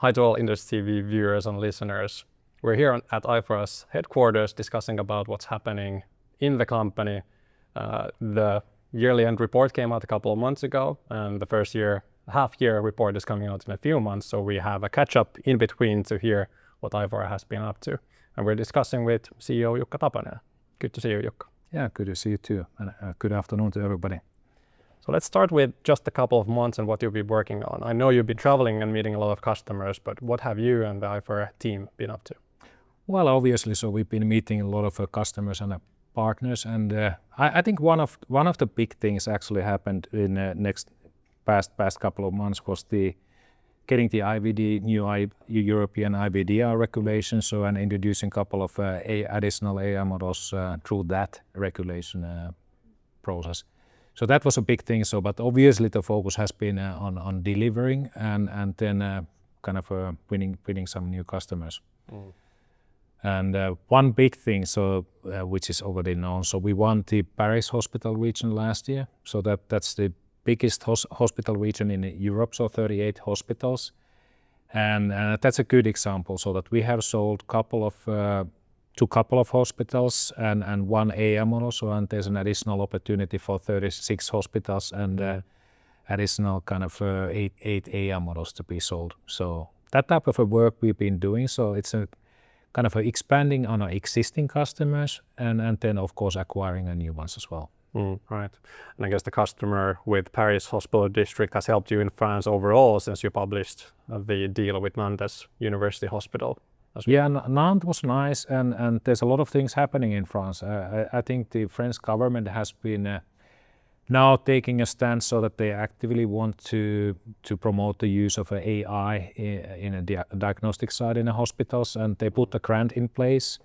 Hi to all Inderes TV viewers and listeners. We're here at Aiforia's headquarters discussing about what's happening in the company. The yearly end report came out a couple of months ago, and the first half-year report is coming out in a few months, so we have a catch-up in between to hear what Aiforia has been up to. And we're discussing with CEO Jukka Tapaninen. Good to see you, Jukka. Yeah, good to see you too, and good afternoon to everybody. So let's start with just a couple of months and what you've been working on. I know you've been traveling and meeting a lot of customers, but what have you and the Aiforia team been up to? Well, obviously, so we've been meeting a lot of customers and partners, and I think one of the big things actually happened in past couple of months was getting the new European IVDR regulation, and introducing a couple of additional AI models through that regulation process. So that was a big thing. But obviously the focus has been on delivering and then winning some new customers. And one big thing, which is already known, so we won the Paris hospital region last year. So that's the biggest hospital region in Europe, so 38 hospitals. And that's a good example, so that we have sold to couple of hospitals and one AI model, and there's an additional opportunity for 36 hospitals and additional eight AI models to be sold. So that type of a work we've been doing, so it's a kind of expanding on our existing customers and then of course acquiring new ones as well. Right. And I guess the customer with Paris Hospital District has helped you in France overall since you published the deal with Nantes University Hospital. Yeah, Nantes was nice, and there's a lot of things happening in France. I think the French government has been now taking a stance so that they actively want to promote the use of AI in a diagnostic side in the hospitals, and they put a grant in place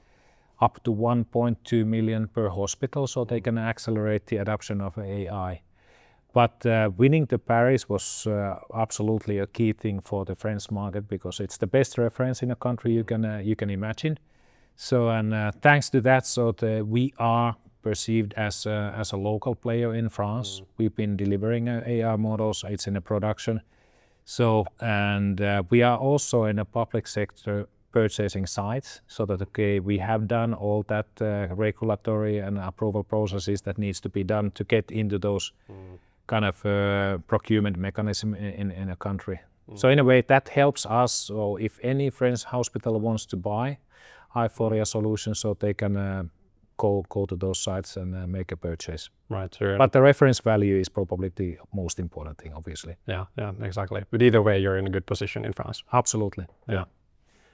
up to 1.2 million per hospital, so they can accelerate the adoption of AI. But winning the Paris was absolutely a key thing for the French market because it's the best reference in a country you can imagine. So thanks to that, we are perceived as a local player in France. We've been delivering AI models. It's in a production. So we are also in a public sector purchasing sites, so that we have done all that regulatory and approval processes that needs to be done to get into those kind of procurement mechanism in a country. So in a way that helps us. So if any French hospital wants to buy Aiforia solutions, so they can go to those sites and make a purchase. Right. Sure. But the reference value is probably the most important thing, obviously. Yeah, exactly. But either way, you're in a good position in France. Absolutely. Yeah.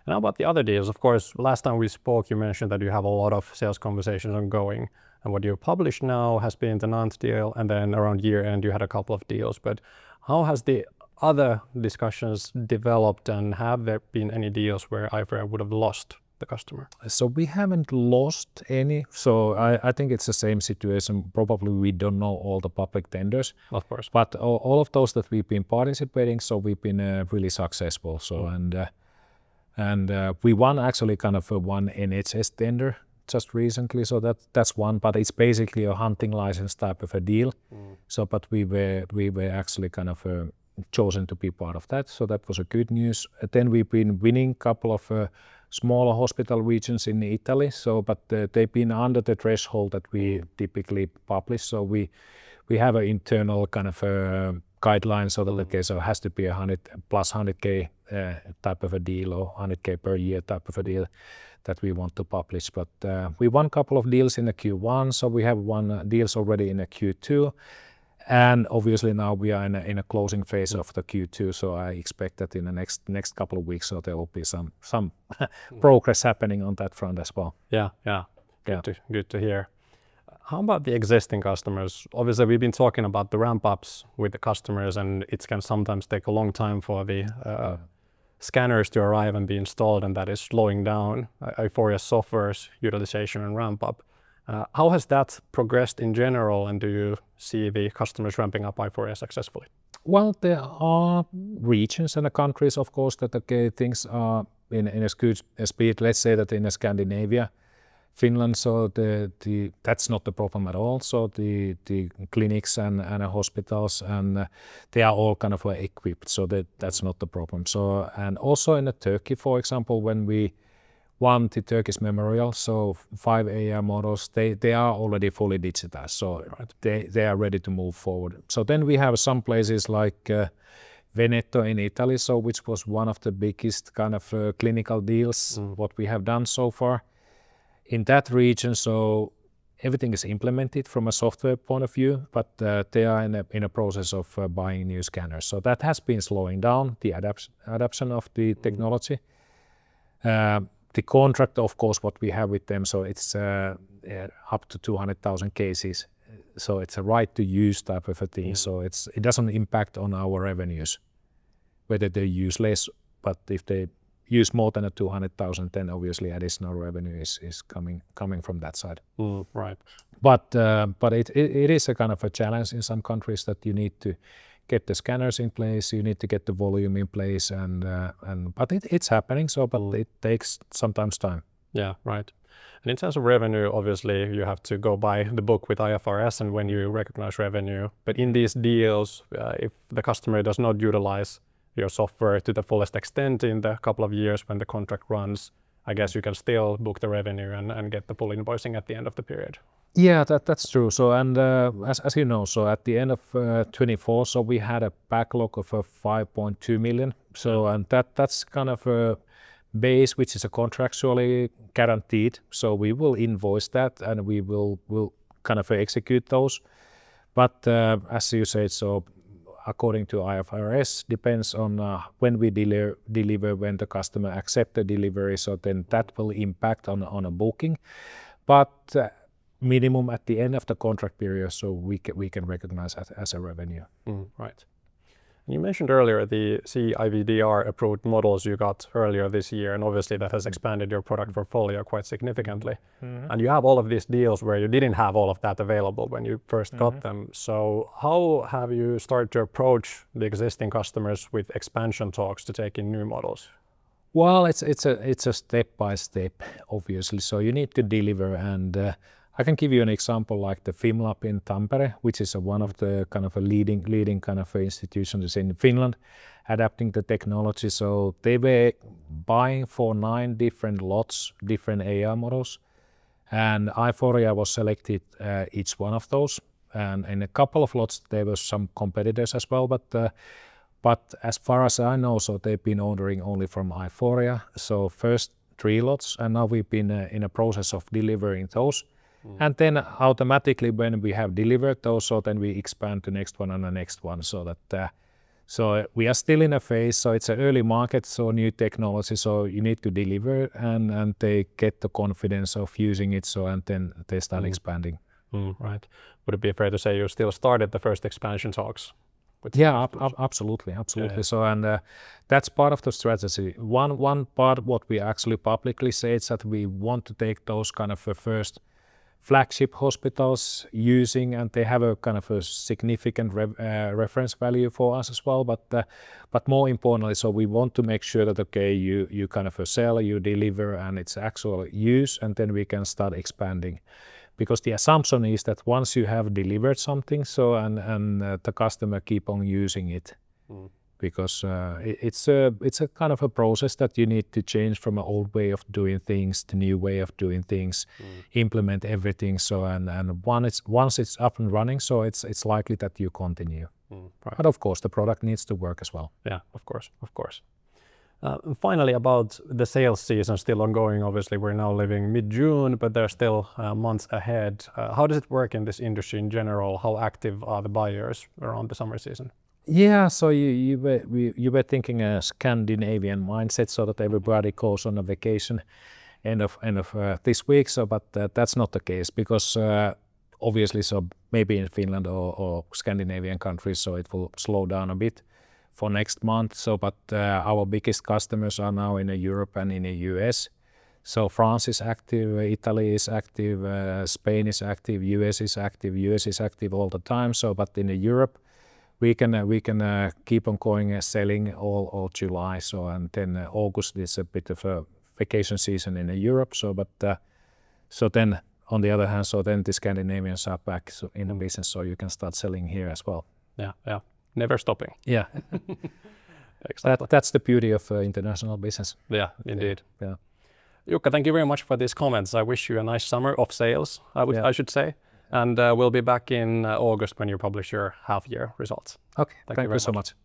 And how about the other deals? Of course, last time we spoke, you mentioned that you have a lot of sales conversations ongoing. And what you published now has been the Nantes deal, and then around year end you had a couple of deals. But how has the other discussions developed, and have there been any deals where Aiforia would have lost the customer? So we haven't lost any. So I think it's the same situation. Probably we don't know all the public tenders. Of course. But all of those that we've been participating, so we've been really successful. So and we won actually one NHS tender just recently, so that's one, but it's basically a hunting license type of a deal. So but we were actually chosen to be part of that, so that was a good news. Then we've been winning a couple of smaller hospital regions in Italy, so but they've been under the threshold that we typically publish, so we have an internal guideline, so that so it has to be 100 plus 100k type of a deal, or 100k per year type of a deal that we want to publish. But we won a couple of deals in the Q1, so we have won deals already in the Q2, and obviously now we are in a closing phase of the Q2, so I expect that in the next couple of weeks, so there will be some progress happening on that front as well. Yeah. Good to hear. How about the existing customers? Obviously, we've been talking about the ramp-ups with the customers, and it can sometimes take a long time for the scanners to arrive and be installed, and that is slowing down Aiforia software's utilization and ramp-up. How has that progressed in general, and do you see the customers ramping up Aiforia successfully? Well, there are regions and countries, of course, that things are in a good speed. Let's say that in Scandinavia, Finland, so that's not the problem at all. So the clinics and hospitals and they are all kind of equipped, so that's not the problem. So and also in Turkey, for example, when we won the Turkish memorial, so 5 AI models, they are already fully digitized, so they are ready to move forward. So then we have some places like Veneto in Italy, so which was one of the biggest kind of clinical deals what we have done so far in that region. So everything is implemented from a software point of view, but they are in a process of buying new scanners. So that has been slowing down the adoption of the technology. The contract, of course, what we have with them, so it's up to 200,000 cases. So it's a right to use type of a thing. So it doesn't impact on our revenues, whether they use less, but if they use more than 200,000, then obviously additional revenue is coming from that side. Right. But it is a kind of a challenge in some countries that you need to get the scanners in place, you need to get the volume in place, but it's happening. So, but it takes sometimes time. Yeah, right. And in terms of revenue, obviously you have to go by the book with IFRS and when you recognize revenue. But in these deals, if the customer does not utilize your software to the fullest extent in the couple of years when the contract runs, I guess you can still book the revenue and get the full invoicing at the end of the period. Yeah, that's true. So and as you know, so at the end of 24, so we had a backlog of 5.2 million. So and that's kind of a base which is contractually guaranteed. So we will invoice that and we will kind of execute those. But as you said, so according to IFRS, depends on when we deliver, when the customer accepts the delivery. So then that will impact on a booking. But minimum at the end of the contract period, so we can recognize as a revenue. Right. You mentioned earlier the CIVDR approved models you got earlier this year, and obviously that has expanded your product portfolio quite significantly. And you have all of these deals where you didn't have all of that available when you first got them. So how have you started to approach the existing customers with expansion talks to take in new models? Well, it's a step by step, obviously. So you need to deliver, and I can give you an example like the FimLab in Tampere, which is one of the kind of a leading kind of institutions in Finland, adapting the technology. So they were buying for 9 different lots, different AI models, and Aiforia was selected each one of those. And in a couple of lots, there were some competitors as well, but as far as I know, so they've been ordering only from Aiforia. So first 3 lots, and now we've been in a process of delivering those. And then automatically when we have delivered those, so then we expand to next one and the next one, so that so we are still in a phase, so it's an early market, so new technology, so you need to deliver and they get the confidence of using it, so and then they start expanding. Right. Would it be fair to say you still started the first expansion talks? Yeah, absolutely. Yeah. So and that's part of the strategy. One part what we actually publicly say is that we want to take those kind of first flagship hospitals using, and they have a kind of a significant reference value for us as well. But more importantly, so we want to make sure that okay, you kind of sell, you deliver, and it's actual use, and then we can start expanding. Because the assumption is that once you have delivered something, so and the customer keep on using it, because it's a kind of a process that you need to change from an old way of doing things to new way of doing things, implement everything. So and once it's up and running, so it's likely that you continue. Right. But of course, the product needs to work as well. Yeah, of course. And finally, about the sales season still ongoing. Obviously, we're now living mid-June, but there are still months ahead. How does it work in this industry in general? How active are the buyers around the summer season? Yeah, so you were thinking a Scandinavian mindset, so that everybody goes on a vacation end of this week. So, but that's not the case, because obviously, so maybe in Finland or Scandinavian countries, so it will slow down a bit for next month. So, but our biggest customers are now in Europe and in the US. So France is active, Italy is active, Spain is active, US is active. US is active all the time. So, but in Europe, we can keep on going selling all July. So and then August is a bit of a vacation season in Europe. So, but So then, on the other hand, so then the Scandinavians are back in the business, so you can start selling here as well. Yeah. Never stopping. Yeah. Exactly. That's the beauty of international business. Yeah, indeed. Yeah. Jukka, thank you very much for these comments. I wish you a nice summer of sales, I should say. And we'll be back in August when you publish your half-year results. Okay, Thank thank you you so much. much.